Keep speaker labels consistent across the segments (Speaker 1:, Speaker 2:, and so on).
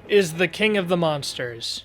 Speaker 1: is the king of the monsters.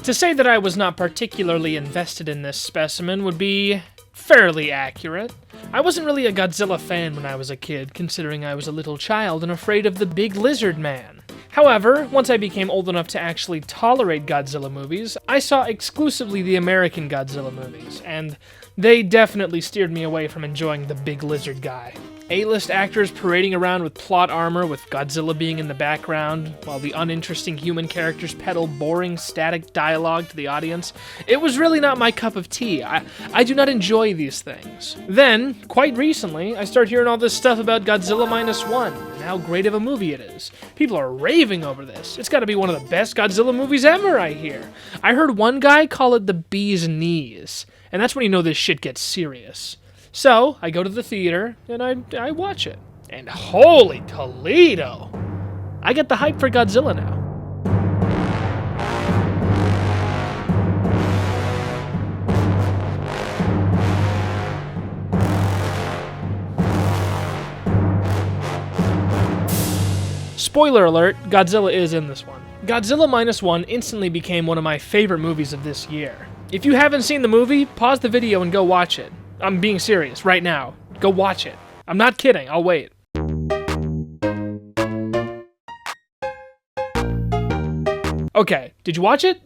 Speaker 1: To say that I was not particularly invested in this specimen would be fairly accurate. I wasn't really a Godzilla fan when I was a kid, considering I was a little child and afraid of the big lizard man. However, once I became old enough to actually tolerate Godzilla movies, I saw exclusively the American Godzilla movies, and they definitely steered me away from enjoying the big lizard guy. A-list actors parading around with plot armor, with Godzilla being in the background, while the uninteresting human characters peddle boring, static dialogue to the audience. It was really not my cup of tea. I do not enjoy these things. Then, quite recently, I started hearing all this stuff about Godzilla Minus One, and how great of a movie it is. People are raving over this. It's gotta be one of the best Godzilla movies ever, I hear. I heard one guy call it the bee's knees, and that's when you know this shit gets serious. So, I go to the theater, and I watch it. And holy Toledo! I get the hype for Godzilla now. Spoiler alert, Godzilla is in this one. Godzilla Minus One instantly became one of my favorite movies of this year. If you haven't seen the movie, pause the video and go watch it. I'm being serious, right now. Go watch it. I'm not kidding, I'll wait. Okay, did you watch it?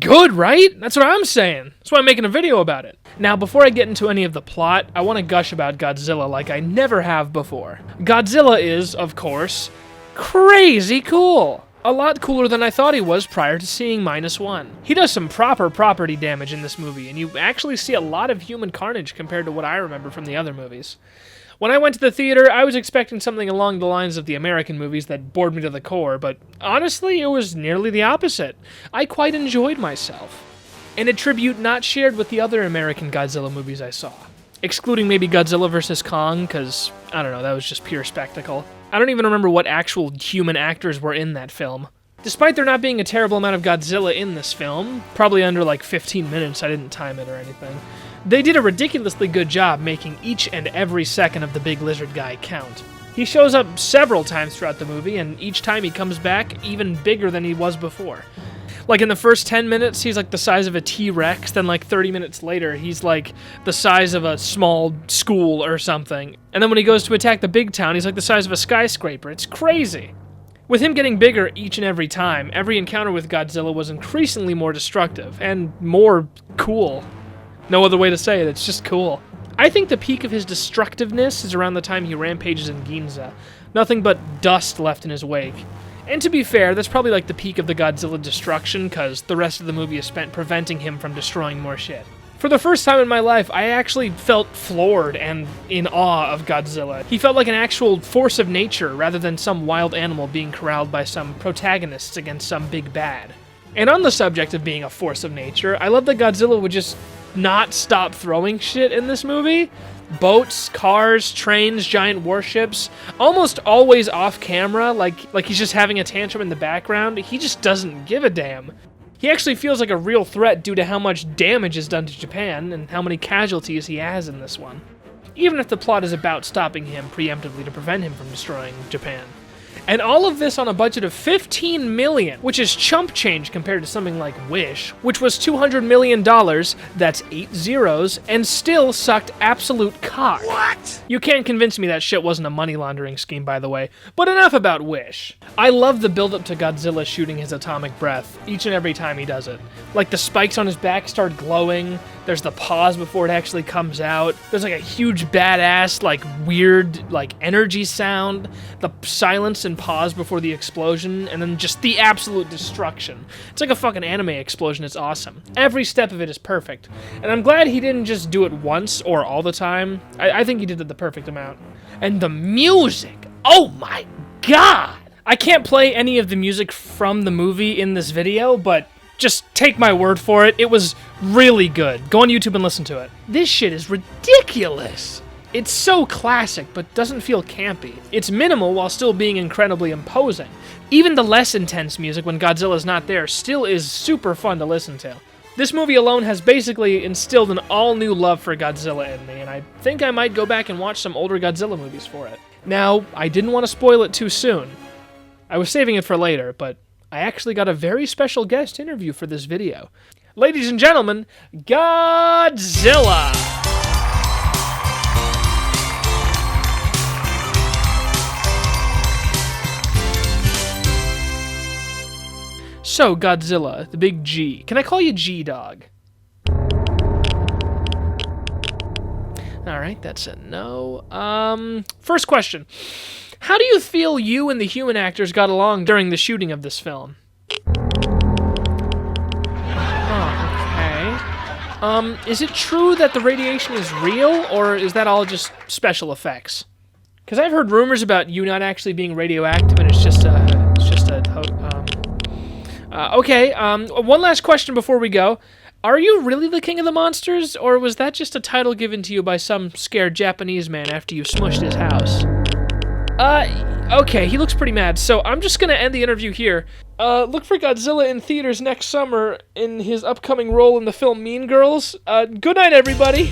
Speaker 1: Good, right? That's what I'm saying. That's why I'm making a video about it. Now, before I get into any of the plot, I want to gush about Godzilla like I never have before. Godzilla is, of course, crazy cool. A lot cooler than I thought he was prior to seeing Minus One. He does some proper property damage in this movie, and you actually see a lot of human carnage compared to what I remember from the other movies. When I went to the theater, I was expecting something along the lines of the American movies that bored me to the core, but honestly, it was nearly the opposite. I quite enjoyed myself. And a tribute not shared with the other American Godzilla movies I saw. Excluding maybe Godzilla vs. Kong, because, I don't know, that was just pure spectacle. I don't even remember what actual human actors were in that film. Despite there not being a terrible amount of Godzilla in this film, probably under like 15 minutes, I didn't time it or anything, they did a ridiculously good job making each and every second of the big lizard guy count. He shows up several times throughout the movie, and each time he comes back even bigger than he was before. Like in the first 10 minutes, he's like the size of a T-Rex, then like 30 minutes later, he's like the size of a small school or something. And then when he goes to attack the big town, he's like the size of a skyscraper. It's crazy. With him getting bigger each and every time, every encounter with Godzilla was increasingly more destructive and more cool. No other way to say it, it's just cool. I think the peak of his destructiveness is around the time he rampages in Ginza. Nothing but dust left in his wake. And to be fair, that's probably like the peak of the Godzilla destruction, because the rest of the movie is spent preventing him from destroying more shit. For the first time in my life, I actually felt floored and in awe of Godzilla. He felt like an actual force of nature, rather than some wild animal being corralled by some protagonists against some big bad. And on the subject of being a force of nature, I love that Godzilla would just not stop throwing shit in this movie. Boats, cars, trains, giant warships, almost always off camera, like he's just having a tantrum in the background. He just doesn't give a damn. He actually feels like a real threat due to how much damage is done to Japan and how many casualties he has in this one. Even if the plot is about stopping him preemptively to prevent him from destroying Japan. And all of this on a budget of $15 million, which is chump change compared to something like Wish, which was $200 million, that's 8 zeros, and still sucked absolute cock.
Speaker 2: What?
Speaker 1: You can't convince me that shit wasn't a money laundering scheme, by the way. But enough about Wish. I love the build-up to Godzilla shooting his atomic breath, each and every time he does it. Like, the spikes on his back start glowing, there's the pause before it actually comes out, there's like a huge badass, like, weird, like, energy sound, the silence and pause before the explosion, and then just the absolute destruction. It's like a fucking anime explosion, it's awesome. Every step of it is perfect. And I'm glad he didn't just do it once or all the time. I think he did it the perfect amount. And the music, oh my god! I can't play any of the music from the movie in this video, but just take my word for it, it was really good. Go on YouTube and listen to it. This shit is ridiculous! It's so classic, but doesn't feel campy. It's minimal while still being incredibly imposing. Even the less intense music when Godzilla's not there still is super fun to listen to. This movie alone has basically instilled an all-new love for Godzilla in me, and I think I might go back and watch some older Godzilla movies for it. Now, I didn't want to spoil it too soon. I was saving it for later, but I actually got a very special guest interview for this video. Ladies and gentlemen, Godzilla! So, Godzilla, the big G. Can I call you G-Dog? Alright, that's a no. First question. How do you feel you and the human actors got along during the shooting of this film? Oh, okay. Is it true that the radiation is real, or is that all just special effects? Because I've heard rumors about you not actually being radioactive, and okay, one last question before we go. Are you really the king of the monsters, or was that just a title given to you by some scared Japanese man after you smushed his house? Okay, he looks pretty mad, so I'm just gonna end the interview here. Look for Godzilla in theaters next summer in his upcoming role in the film Mean Girls. Good night, everybody!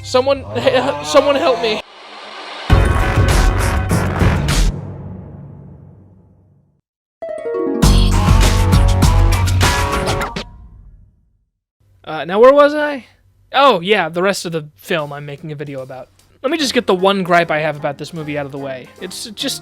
Speaker 1: Someone help me. Now where was I? Oh, yeah, the rest of the film I'm making a video about. Let me just get the one gripe I have about this movie out of the way. It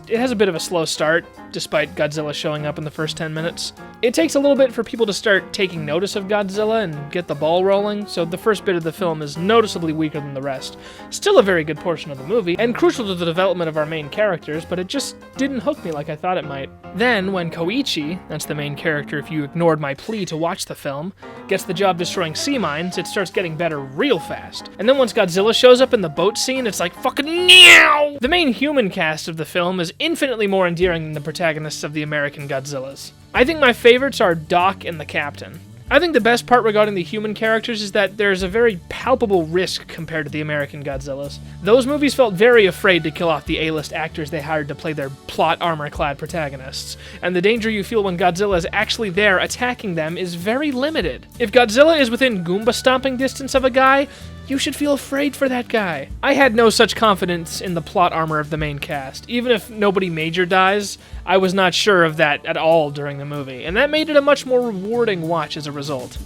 Speaker 1: has a bit of a slow start, despite Godzilla showing up in the first 10 minutes. It takes a little bit for people to start taking notice of Godzilla and get the ball rolling, so the first bit of the film is noticeably weaker than the rest. Still a very good portion of the movie, and crucial to the development of our main characters, but it just didn't hook me like I thought it might. Then, when Koichi, that's the main character if you ignored my plea to watch the film, gets the job destroying sea mines, it starts getting better real fast. And then once Godzilla shows up in the boat scene, it's like fucking meow! The main human cast of the film is infinitely more endearing than the protagonists of the American Godzillas. I think my favorites are Doc and the Captain. I think the best part regarding the human characters is that there's a very palpable risk compared to the American Godzillas. Those movies felt very afraid to kill off the A-list actors they hired to play their plot armor-clad protagonists, and the danger you feel when Godzilla is actually there attacking them is very limited. If Godzilla is within Goomba stomping distance of a guy, you should feel afraid for that guy. I had no such confidence in the plot armor of the main cast. Even if nobody major dies, I was not sure of that at all during the movie, and that made it a much more rewarding watch as a result.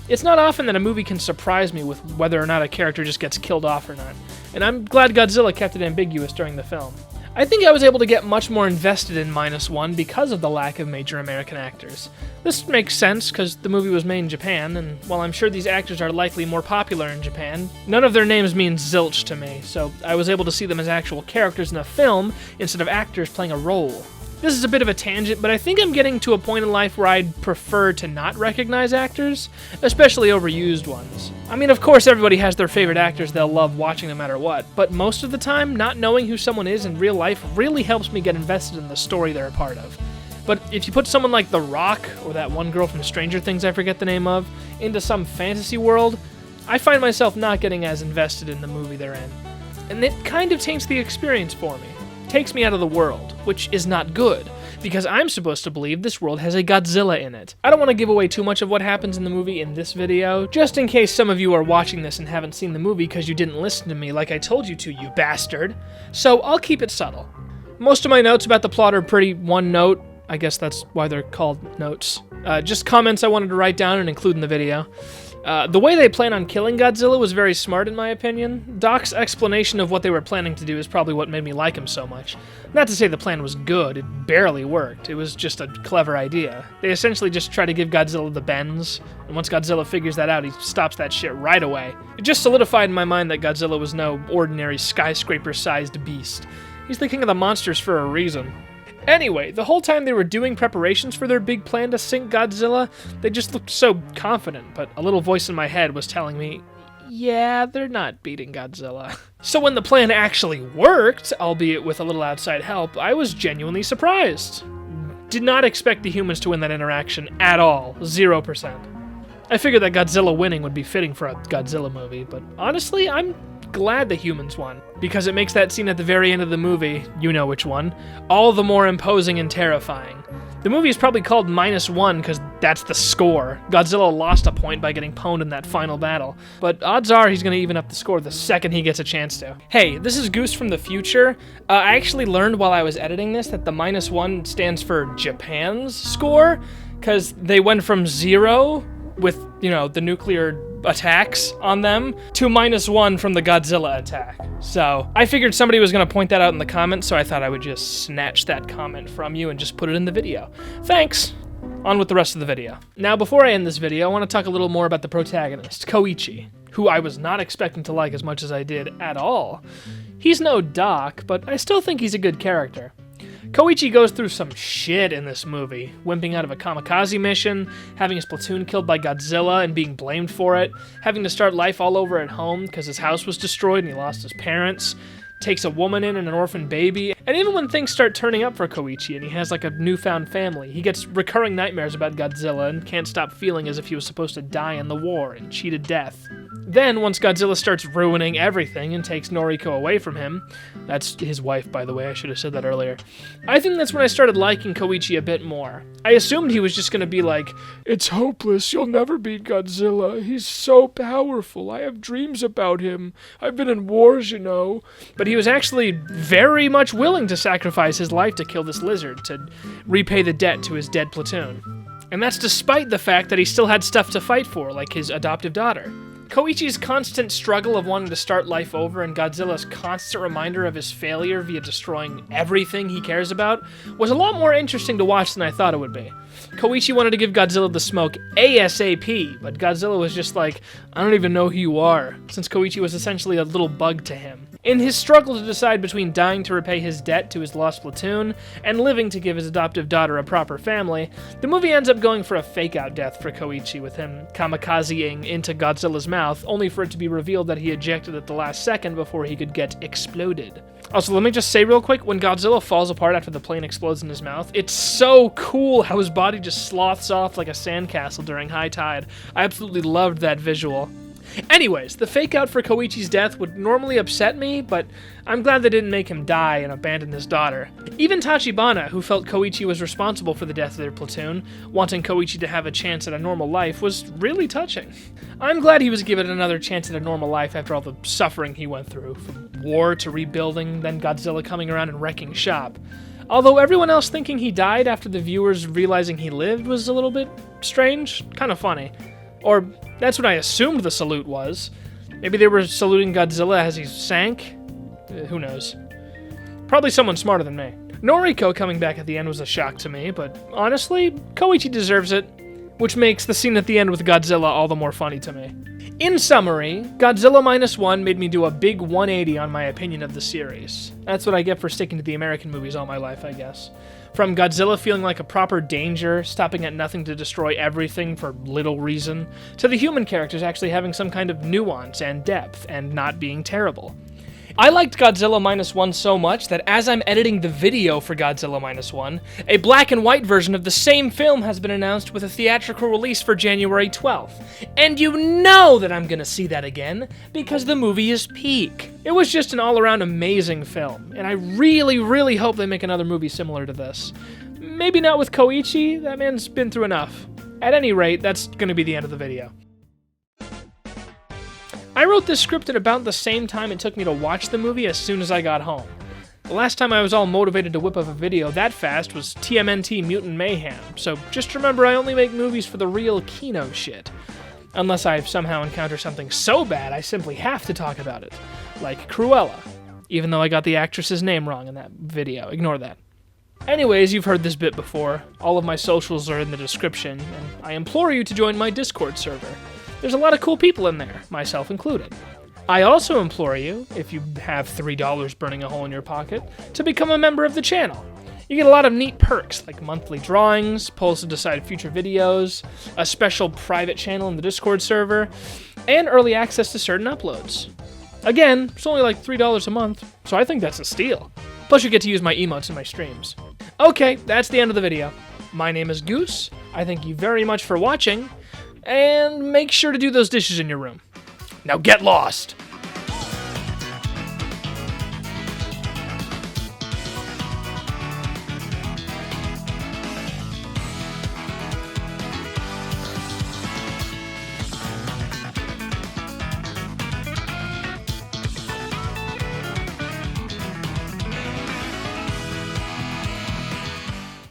Speaker 1: It's not often that a movie can surprise me with whether or not a character just gets killed off or not, and I'm glad Godzilla kept it ambiguous during the film. I think I was able to get much more invested in -1 because of the lack of major American actors. This makes sense because the movie was made in Japan, and while I'm sure these actors are likely more popular in Japan, none of their names mean zilch to me, so I was able to see them as actual characters in a film instead of actors playing a role. This is a bit of a tangent, but I think I'm getting to a point in life where I'd prefer to not recognize actors, especially overused ones. I mean, of course everybody has their favorite actors they'll love watching no matter what, but most of the time, not knowing who someone is in real life really helps me get invested in the story they're a part of. But if you put someone like The Rock, or that one girl from Stranger Things I forget the name of, into some fantasy world, I find myself not getting as invested in the movie they're in. And it kind of taints the experience for me. Takes me out of the world, which is not good, because I'm supposed to believe this world has a Godzilla in it. I don't want to give away too much of what happens in the movie in this video, just in case some of you are watching this and haven't seen the movie because you didn't listen to me like I told you to, you bastard. So I'll keep it subtle. Most of my notes about the plot are pretty one note. I guess that's why they're called notes. Just comments I wanted to write down and include in the video. The way they plan on killing Godzilla was very smart in my opinion. Doc's explanation of what they were planning to do is probably what made me like him so much. Not to say the plan was good, it barely worked. It was just a clever idea. They essentially just try to give Godzilla the bends, and once Godzilla figures that out, he stops that shit right away. It just solidified in my mind that Godzilla was no ordinary skyscraper-sized beast. He's the king of the monsters for a reason. Anyway, the whole time they were doing preparations for their big plan to sink Godzilla, they just looked so confident, but a little voice in my head was telling me, yeah, they're not beating Godzilla. So when the plan actually worked, albeit with a little outside help, I was genuinely surprised. Did not expect the humans to win that interaction at all, 0%. I figured that Godzilla winning would be fitting for a Godzilla movie, but honestly, I'm glad the humans won, because it makes that scene at the very end of the movie, you know which one, all the more imposing and terrifying. The movie is probably called -1 because that's the score. Godzilla lost a point by getting pwned in that final battle, but odds are he's going to even up the score the second he gets a chance to. Hey, this is Goose from the future. I actually learned while I was editing this that the -1 stands for Japan's score, because they went from 0 with, the nuclear attacks on them to -1 from the Godzilla attack. So I figured somebody was going to point that out in the comments, so I thought I would just snatch that comment from you and just put it in the video. Thanks! On with the rest of the video. Now, before I end this video, I want to talk a little more about the protagonist, Koichi, who I was not expecting to like as much as I did at all. He's no Doc, but I still think he's a good character. Koichi goes through some shit in this movie, wimping out of a kamikaze mission, having his platoon killed by Godzilla and being blamed for it, having to start life all over at home because his house was destroyed and he lost his parents, takes a woman in and an orphan baby, and even when things start turning up for Koichi and he has like a newfound family, he gets recurring nightmares about Godzilla and can't stop feeling as if he was supposed to die in the war and cheated death. Then, once Godzilla starts ruining everything and takes Noriko away from him, that's his wife, by the way, I should have said that earlier, I think that's when I started liking Koichi a bit more. I assumed he was just going to be like, "It's hopeless, you'll never beat Godzilla, he's so powerful, I have dreams about him, I've been in wars, But he was actually very much willing to sacrifice his life to kill this lizard, to repay the debt to his dead platoon. And that's despite the fact that he still had stuff to fight for, like his adoptive daughter. Koichi's constant struggle of wanting to start life over and Godzilla's constant reminder of his failure via destroying everything he cares about was a lot more interesting to watch than I thought it would be. Koichi wanted to give Godzilla the smoke ASAP, but Godzilla was just like, "I don't even know who you are," since Koichi was essentially a little bug to him. In his struggle to decide between dying to repay his debt to his lost platoon and living to give his adoptive daughter a proper family, the movie ends up going for a fake-out death for Koichi, with him kamikazeing into Godzilla's mouth, only for it to be revealed that he ejected at the last second before he could get exploded. Also, let me just say real quick, when Godzilla falls apart after the plane explodes in his mouth, it's so cool how his body just sloths off like a sandcastle during high tide. I absolutely loved that visual. Anyways, the fake out for Koichi's death would normally upset me, but I'm glad they didn't make him die and abandon his daughter. Even Tachibana, who felt Koichi was responsible for the death of their platoon, wanting Koichi to have a chance at a normal life, was really touching. I'm glad he was given another chance at a normal life after all the suffering he went through, from war to rebuilding, then Godzilla coming around and wrecking shop. Although everyone else thinking he died after the viewers realizing he lived was a little bit strange, kind of funny. Or, that's what I assumed the salute was. Maybe they were saluting Godzilla as he sank? Who knows. Probably someone smarter than me. Noriko coming back at the end was a shock to me, but honestly, Koichi deserves it, which makes the scene at the end with Godzilla all the more funny to me. In summary, Godzilla -1 made me do a big 180 on my opinion of the series. That's what I get for sticking to the American movies all my life, I guess. From Godzilla feeling like a proper danger, stopping at nothing to destroy everything for little reason, to the human characters actually having some kind of nuance and depth, and not being terrible. I liked Godzilla -1 so much that as I'm editing the video for Godzilla -1, a black and white version of the same film has been announced with a theatrical release for January 12th. And you know that I'm gonna see that again, because the movie is peak. It was just an all-around amazing film, and I really, really hope they make another movie similar to this. Maybe not with Koichi, that man's been through enough. At any rate, that's gonna be the end of the video. I wrote this script at about the same time it took me to watch the movie as soon as I got home. The last time I was all motivated to whip up a video that fast was TMNT Mutant Mayhem, so just remember I only make movies for the real Kino shit. Unless I somehow encounter something so bad I simply have to talk about it. Like Cruella. Even though I got the actress's name wrong in that video, ignore that. Anyways, you've heard this bit before. All of my socials are in the description, and I implore you to join my Discord server. There's a lot of cool people in there, myself included. I also implore you, if you have $3 burning a hole in your pocket, to become a member of the channel. You get a lot of neat perks, like monthly drawings, polls to decide future videos, a special private channel in the Discord server, and early access to certain uploads. Again, it's only like $3 a month, so I think that's a steal. Plus you get to use my emotes in my streams. Okay, that's the end of the video. My name is Goose. I thank you very much for watching, and make sure to do those dishes in your room. Now get lost!